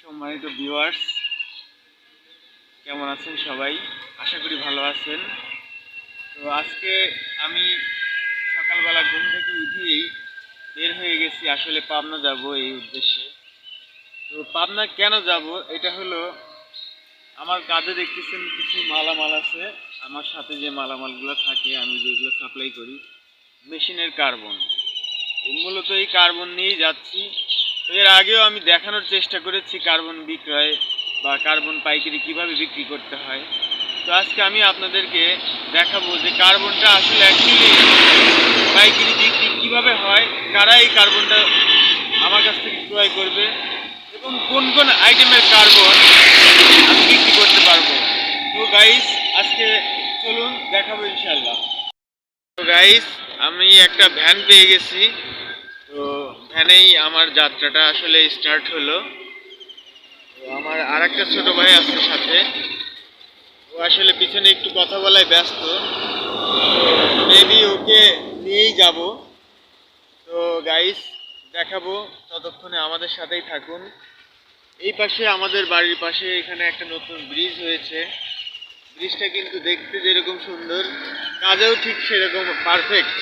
সম্মানিত ভিউয়ার্স, কেমন আছেন সবাই? আশা করি ভালো আছেন। তো আজকে আমি সকালবেলা ঘুম থেকে উঠেই বের হয়ে গেছি আসলে পাবনা যাব এই উদ্দেশ্যে। তো পাবনা কেন যাব, এটা হলো আমার কাজে দেখতেছেন কিছু মালামাল আছে। আমার সাথে যে মালামালগুলো থাকে, আমি যেগুলো সাপ্লাই করি, মেশিনের কার্বন, মূলত এই কার্বন নিয়েই যাচ্ছি। এর আগেও আমি দেখানোর চেষ্টা করেছি কার্বন বিক্রয় বা কার্বন পাইকারি কিভাবে বিক্রি করতে হয়। তো আজকে আমি আপনাদেরকে দেখাবো যে কার্বনটা আসলে অ্যাকচুয়ালি পাইকারি বিক্রি কিভাবে হয়, কারা এই কার্বনটা আমার কাছ থেকে ক্রয় করবে এবং কোন কোন আইটেমের কার্বন আমি বিক্রি করতে পারবো। তো গাইস, আজকে চলুন দেখাবো ইনশাল্লাহ। তো গাইস, আমি একটা ভ্যান পেয়ে গেছি। তো ভ্যানেই আমার যাত্রাটা আসলে স্টার্ট হলো। তো আমার আর একটা ছোট ভাই আছে সাথে, ও আসলে পিছনে একটু কথা বলায় ব্যস্ত। তো মেবি ওকে নিয়েই যাব। তো গাইস, দেখাবো, ততক্ষণে আমাদের সাথেই থাকুন। এই পাশে আমাদের বাড়ির পাশে এখানে একটা নতুন ব্রিজ হয়েছে। ব্রিজটা কিন্তু দেখতে যেরকম সুন্দর, কাজেও ঠিক সেরকম পারফেক্ট।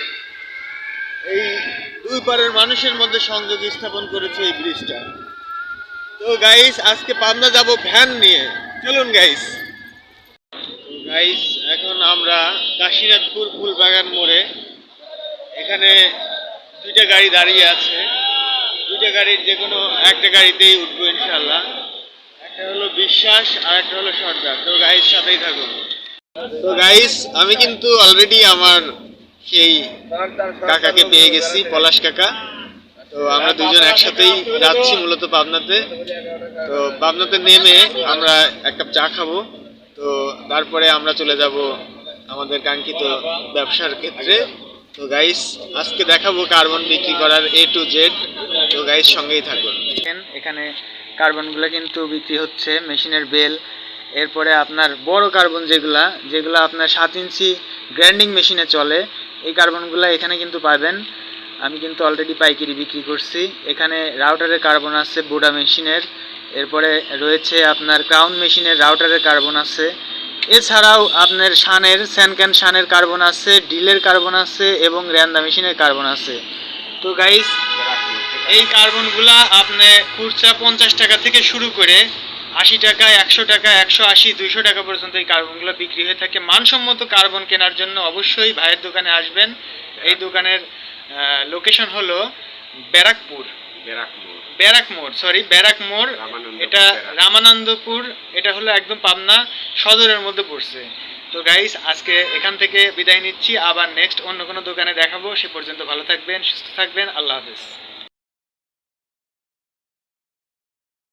এই দুই পারের মানুষের মধ্যে সংযোগ স্থাপন করেছে এই ব্রিজটা। তো গাইস, আজকে পাবনা যাব ভ্যান নিয়ে, চলুন গাইস। গাইস, এখন আমরা কাশীনাথপুর ফুলবাগান মোড়ে, এখানে দুইটা গাড়ি দাঁড়িয়ে আছে। দুইটা গাড়ির যে কোনো একটা গাড়িতেই উঠবো ইনশাল্লাহ। একটা হলো বিশ্বাস আর একটা হলো সর্দার। তো গাইস, সাথেই থাকুন। তো গাইস, আমি কিন্তু অলরেডি আমার সেই কাকাকে পেয়ে গেছি, পলাশ কাকা। তো আমরা দুজন একসাথেই যাচ্ছি মূলত পাবনাতে। তো পাবনাতে নেমে আমরা এক কাপ চা খাবো। তো তারপরে আমরা চলে যাব আমাদের কাঙ্ক্ষিত ব্যবসার ক্ষেত্রে। তো গাইস, আজকে দেখাবো কার্বন বিক্রি করার A to Z। তো গাইস, সঙ্গেই থাকুন। এখানে কার্বনগুলো কিন্তু বিক্রি হচ্ছে, মেশিনের বেল। এরপরে আপনার বড় কার্বন যেগুলো আপনার 7 ইঞ্চি গ্রাইন্ডিং মেশিনে চলে, এই কার্বনগুলো এখানে কিন্তু পাবেন। আমি কিন্তু অলরেডি পাইকারি বিক্রি করছি। এখানে রাউটারের কার্বন আছে, বোডা মেশিনের। এরপরে রয়েছে আপনার ক্রাউন মেশিনের রাউটারের কার্বন আছে। এছাড়াও আপনার স্যানক্যান শানের কার্বন আছে, ডিলের কার্বন আছে এবং র্যান্দা মেশিনের কার্বন আছে। তো গাইস, এই কার্বনগুলা আপনি খুচরা 50 টাকা থেকে শুরু করে 80 টাকা, 100 টাকা, 180, 200 টাকা পর্যন্ত এই কার্বনগুলো বিক্রি হয়ে থাকে। মানসম্মত কার্বন কেনার জন্য অবশ্যই ভাইয়ের দোকানে আসবেন। এই দোকানের লোকেশন হলো ব্যারাকমোড়, এটা রামানন্দপুর। এটা হলো একদম পাবনা সদরের মধ্যে পড়ছে। তো গাইস, আজকে এখান থেকে বিদায় নিচ্ছি, আবার নেক্সট অন্য কোনো দোকানে দেখাবো। সে পর্যন্ত ভালো থাকবেন, সুস্থ থাকবেন, আল্লাহ হাফেজ।